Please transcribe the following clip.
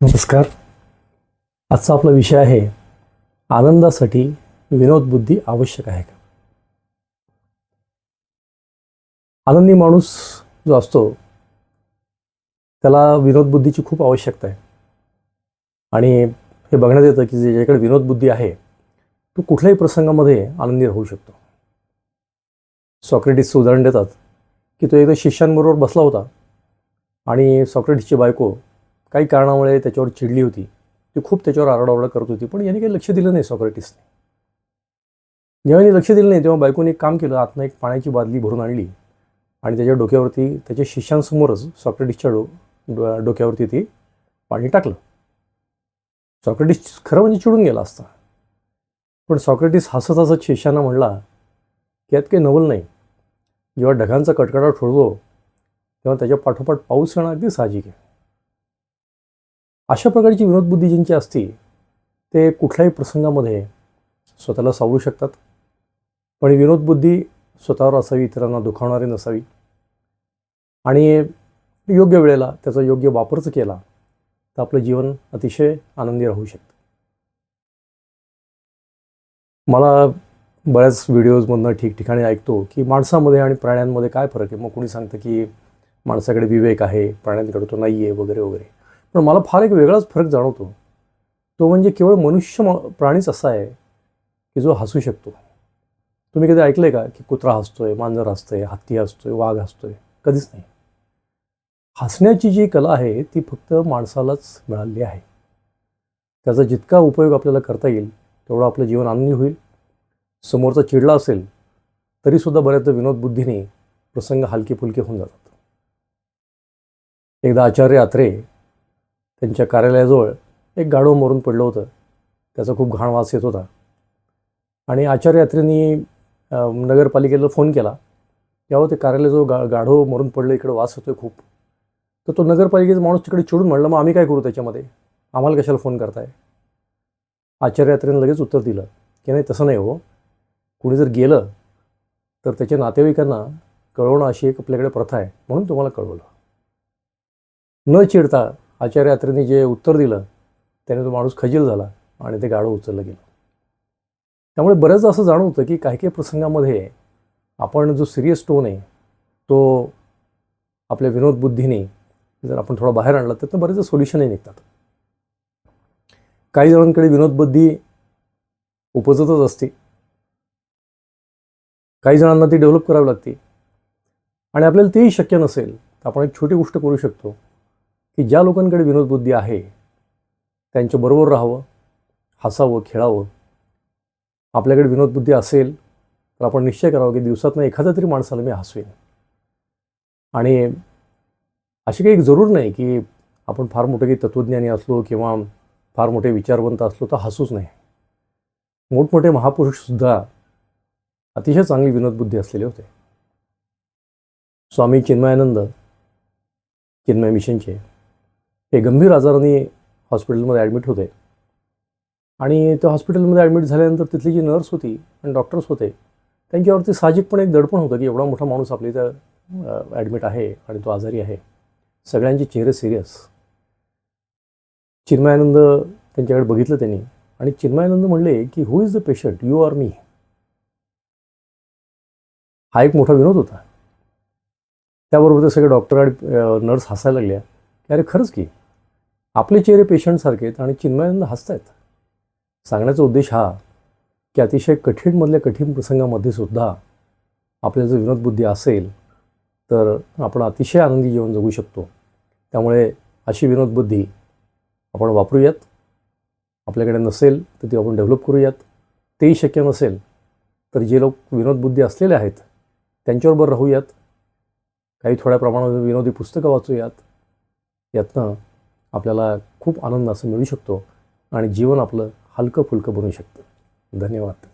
नमस्कार. आजचा आपला विषय आहे आनंदासाठी विनोदबुद्धी आवश्यक आहे का. आनंदी माणूस जो असतो त्याला विनोदबुद्धीची खूप आवश्यकता आहे. आणि हे बघण्यात येतं की ज्याच्याकडे विनोदबुद्धी आहे तो कुठल्याही प्रसंगामध्ये आनंदी राहू शकतो. सॉक्रेटिसचं उदाहरण देतात की तो एकदा शिष्यांबरोबर बसला होता आणि सॉक्रेटिसची बायको काही कारणामुळे त्याच्यावर चिडली होती. ती खूप त्याच्यावर आरडाओरडा करत होती, पण याने काही लक्ष दिलं नाही सॉक्रेटिसने. जेव्हा लक्ष दिलं नाही तेव्हा बायकोने एक काम केलं, आतनं एक पाण्याची बादली भरून आणली आणि त्याच्या डोक्यावरती त्याच्या शिष्यांसमोरच सॉक्रेटिसच्या डोक्यावरती ती पाणी टाकलं. सॉक्रेटिस खरं म्हणजे चिडून गेला असता, पण सॉक्रेटिस हसत हसत शिष्यांना म्हणला की यात काही नवल नाही. जेव्हा ढगांचा कडकडाट होतो तेव्हा त्याच्या पाठोपाठ पाऊस येणं अगदी साहजिक आहे. अशा प्रकारची विनोदबुद्धी ज्यांची असते ते कुठल्याही प्रसंगामध्ये स्वतःला सावरू शकतात. पण विनोदबुद्धी स्वतःवर असावी, इतरांना दुखावणारी नसावी. आणि योग्य वेळेला त्याचा योग्य वापरच केला तर आपलं जीवन अतिशय आनंदी राहू शकतं. मला बऱ्याच व्हिडिओजमधनं ठिकठिकाणी ऐकतो की माणसामध्ये आणि प्राण्यांमध्ये काय फरक आहे. मग कोणी सांगतं की माणसाकडे विवेक आहे, प्राण्यांकडे तो नाही आहे, वगैरे वगैरे. पण मला फार एक वेगळाच फरक जाणवतो. तो म्हणजे केवळ प्राणीच असा आहे की जो हसू शकतो. तुम्ही कधी ऐकलं आहे का की कुत्रा हसतोय, मांजर हसतोय, हत्ती हसतोय, वाघ हसतोय? कधीच नाही. हसण्याची जी कला आहे ती फक्त माणसालाच मिळालेली आहे. त्याचा जितका उपयोग आपल्याला करता येईल तेवढं आपलं जीवन आनंदी होईल. समोरचा चिडला असेल तरीसुद्धा बऱ्याचदा विनोदबुद्धीने प्रसंग हलके फुलके होऊन जातात. एकदा आचार्य अत्रे त्यांच्या कार्यालयाजवळ एक गाढव मरून पडलं होतं. त्याचा खूप घाण वास येत होता आणि आचार्य अत्रेंनी नगरपालिकेला फोन केला. तेव्हा ते कार्यालयाजवळ गाढव मरून पडलं, इकडे वास होतोय खूप. तर तो नगरपालिकेचा माणूस तिकडे चिडून म्हणला, मग आम्ही काय करू त्याच्यामध्ये, आम्हाला कशाला फोन करताय. आचार्य अत्रेंनी लगेच उत्तर दिलं की नाही, तसं नाही हो. कुणी जर गेलं तर त्याच्या नातेवाईकांना कळवणं अशी एक आपल्याकडे प्रथा आहे, म्हणून तुम्हाला कळवलं. न चिडता आचार्य अत्रेंनी जे उत्तर दिलं त्याने तो माणूस खजील झाला आणि ते गाढव उचललं गेलं. त्यामुळे बऱ्याचदा असं जाणवतं की काही काही प्रसंगामध्ये आपण जो सिरियस टोन आहे तो आपल्या विनोदबुद्धीने जर आपण थोडा बाहेर आणला तर बरेचदा सोल्युशनही निघतात. काही जणांकडे विनोदबुद्धी उपजतच असते, काही जणांना ती डेव्हलप करावी लागते. आणि आपल्याला तेही शक्य नसेल तर आपण एक छोटी गोष्ट करू शकतो की ज्या लोकांकडे विनोदबुद्धी आहे त्यांच्याबरोबर राहावं, हसावं, खेळावं. आपल्याकडे विनोदबुद्धी असेल तर आपण निश्चय करावा की दिवसातनं एखाद्या तरी माणसाला मी हसवेन. आणि अशी काही जरूर नाही की आपण फार मोठे काही तत्त्वज्ञानी असलो किंवा फार मोठे विचारवंत असलो तर हसूच नाही. मोठमोठे महापुरुषसुद्धा अतिशय चांगली विनोदबुद्धी असलेले होते. स्वामी चिन्मयानंद, चिन्मय मिशनचे, हे गंभीर आजाराने हॉस्पिटलमध्ये ॲडमिट होते. आणि त्या हॉस्पिटलमध्ये ॲडमिट झाल्यानंतर तिथली जी नर्स होती आणि डॉक्टर्स होते त्यांच्यावरती साहजिकपणे एक दडपण होतं की एवढा मोठा माणूस आपल्या इथं ॲडमिट आहे आणि तो आजारी आहे. सगळ्यांचे चेहरे सिरियस. चिन्मयानंद त्यांच्याकडे बघितलं त्यांनी आणि चिन्मयानंद म्हणले की who is the patient, you or me. हा एक मोठा विनोद होता. त्याबरोबर ते सगळे डॉक्टर आणि नर्स हसायला लागल्या की अरे खरंच की आपले चेहरे पेशंटसारखे आहेत आणि चिन्मयानंद हसतायत. सांगण्याचा उद्देश हा की अतिशय कठीणमधल्या कठीण प्रसंगामध्ये सुद्धा आपल्याला जर विनोदबुद्धी असेल तर आपण अतिशय आनंदी जीवन जगू शकतो. त्यामुळे अशी विनोदबुद्धी आपण वापरूयात. आपल्याकडे नसेल तर ती आपण डेव्हलप करूयात. तेही शक्य नसेल तर जे लोक विनोदबुद्धी असलेले आहेत त्यांच्याबरोबर राहूयात. काही थोड्या प्रमाणात विनोदी पुस्तकं वाचूयात. यातनं आपल्याला खूप आनंद असं मिळू शकतो आणि जीवन आपलं हलकं फुलकं बनू शकतं. धन्यवाद.